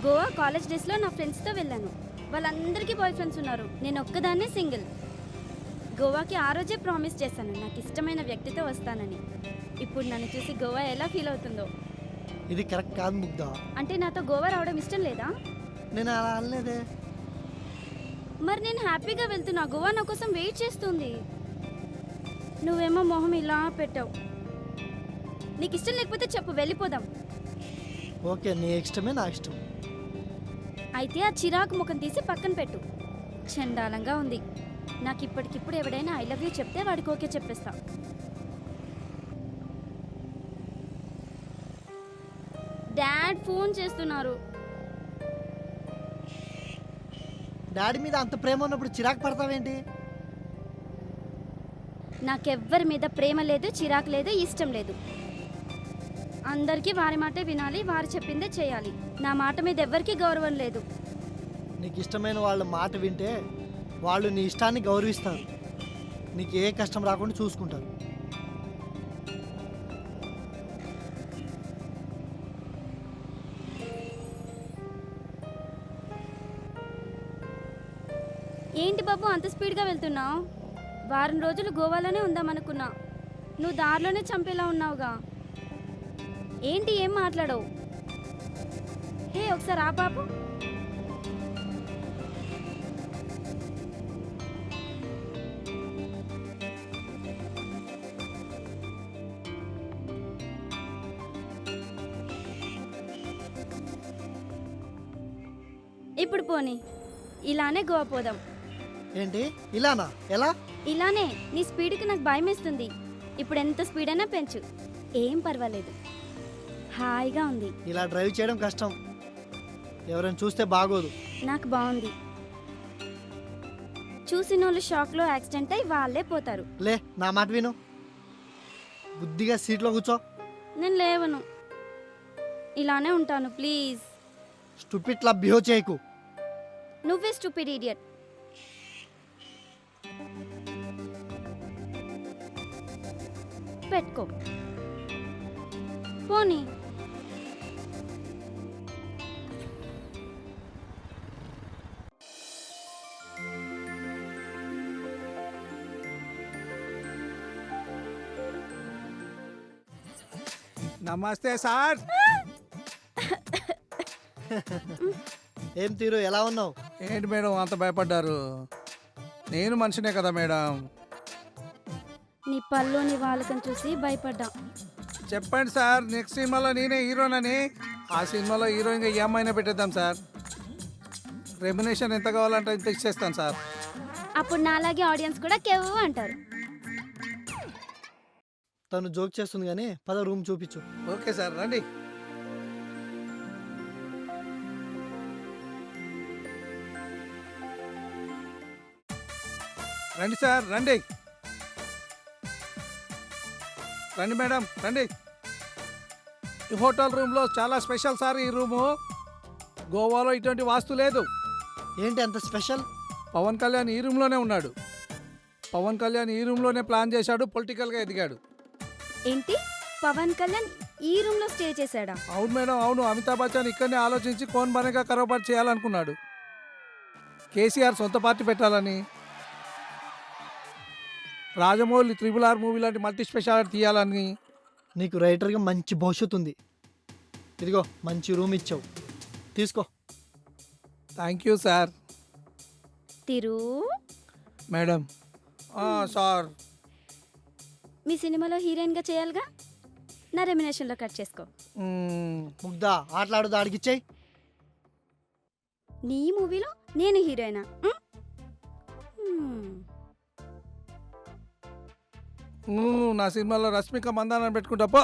Goa college డేస్లో నా ఫ్రెండ్స్తో వెళ్ళాను. వాళ్ళందరికీ బాయ్ ఫ్రెండ్స్ ఉన్నారు, నేను ఒక్కదాన్నే సింగిల్. గోవాకి ఆ రోజే ప్రామిస్ చేశాను నాకు ఇష్టమైన వ్యక్తితో వస్తానని. ఇప్పుడు నన్ను చూసి గోవా ఎలా ఫీల్ అవుతుందో. ఇది కరెక్ట్ కాదు ముగ్ధ. అంటే నాతో గోవా రావడం ఇష్టం లేదా? నేను అలా అనలేదే. మరి నేను హ్యాపీగా వెళ్తున్నా, గోవా నా కోసం వెయిట్ చేస్తుంది. నువ్వేమో మొహం ఇలా పెట్టావు. నీకు ఇష్టం లేకపోతే చెప్పు, వెళ్ళిపోదాం. ఓకే, నీ ఇష్టమే నా ఇష్టం. అయితే ఆ చిరాకు ముఖం తీసి పక్కన పెట్టు. చండాలంగా ఉంది. నాకు ఇప్పటికిప్పుడు ఎవడైనా ఐ లవ్ యూ చెప్తే వాడికి ఓకే చెప్పేస్తా. డాడ్ ఫోన్ చేస్తున్నారు. డాడీ మీద అంత ప్రేమ ఉన్నప్పుడు చిరాకు పడతావేంటి? నాకెవ్వరి మీద ప్రేమ లేదు, చిరాకు లేదు, ఇష్టం లేదు. అందరికీ వారి మాటే వినాలి, వారు చెప్పిందే చేయాలి. నా మాట మీద ఎవ్వరికీ గౌరవం లేదు. నీకు ఇష్టమైన వాళ్ళ మాట వింటే వాళ్ళు నీ ఇష్టాన్ని గౌరవిస్తారు, నీకు ఏ కష్టం రాకుండా చూసుకుంటారు. ఏంటి బాబు అంత స్పీడ్గా వెళ్తున్నావు? వారం రోజులు గోవాలోనే ఉందామనుకున్నా, నువ్వు దారిలోనే చంపేలా ఉన్నావుగా. ఏంటి ఏం మాట్లాడవు? హే ఒకసారి ఆ బాబు. ఇప్పుడు పోనీ ఇలానే గోవా పోదాం. ఏంటి ఇలానా? ఎలా? ఇలానే. నీ స్పీడ్కి నాకు భయం వేస్తుంది. ఇప్పుడు ఎంత స్పీడ్ అయినా పెంచు, ఏం పర్వాలేదు. హాయిగా ఉంది. ఇలా డ్రైవ్ చేయడం కష్టం, ఎవరైనా చూస్తే బాగోదు. నాకు బాగుంది. చూసిన వాళ్ళు షాక్లో యాక్సిడెంట్ అయి వాళ్ళే పోతారు. లే, నా మాట విను, బుద్ధిగా సీట్లో కూర్చో. నేను లేవను, ఇలానే ఉంటాను. ప్లీజ్. స్టూపిడ్లా బిహేవ్ చేయకు. నువ్వే స్టూపిడ్ ఇడియట్. పెట్టుకో పోనీ. నమస్తే సార్. ఏం తీరు, ఎలా ఉన్నావు? ఏంటి మేడం అంత భయపడ్డారు? నేను మనిషినే కదా మేడం. నీ పళ్ళుని వాళ్ళకం చూసి భయపడ్డా. చెప్పండి సార్, నెక్స్ట్ సినిమాలో నేనే హీరోనని. ఆ సినిమాలో హీరోయిన్గా ఈ అమ్మాయినే పెట్టేద్దాం సార్. రెమ్యునేషన్ ఎంత కావాలంటే ఇంత ఇచ్చేస్తాను సార్. అప్పుడు నాలాగే ఆడియన్స్ కూడా కెవ్వు అంటారు. తను జోక్ చేస్తుంది కానీ పద రూమ్ చూపించు. ఓకే సార్, రండి. రండి సార్, రండి రండి మేడం, రండి. ఈ హోటల్ రూమ్లో చాలా స్పెషల్ సార్. ఈ రూము గోవాలో ఇటువంటి వాస్తు లేదు. ఏంటి అంత స్పెషల్? పవన్ కళ్యాణ్ ఈ రూమ్లోనే ఉన్నాడు. పవన్ కళ్యాణ్ ఈ రూమ్లోనే ప్లాన్ చేశాడు, పొలిటికల్గా ఎదిగాడు. ఏంటి, పవన్ కళ్యాణ్ ఈ రూమ్ లో స్టే చేశాడా? అవును మేడం, అవును. అమితాబ్ బచ్చన్ ఇక్కడనే ఆలోచించి కోన్ బనేగా కరోబార్ చేయాలనుకున్నాడు. కేసీఆర్ సొంత పార్టీ పెట్టాలని, రాజమౌళి RRR మూవీ లాంటి మల్టీ స్పెషాలిటీ తీయాలని. నీకు రైటర్గా మంచి భవిష్యత్తు ఉంది. ఇదిగో మంచి రూమ్ ఇచ్చావు, తీసుకో. Thank you sir. Tiru madam. Sir, మీ సినిమాలో హీరోయిన్ గా చేయాలిగా, నా రెమ్యునేషన్ లో కట్ చేసుకో. ముగ్ధా ఆటలాడు, దాడికిచ్చాయి. నీ మూవీలో నేను హీరోయినా? నా సినిమాలో రష్మిక మందాన పెట్టుకుంటా పో.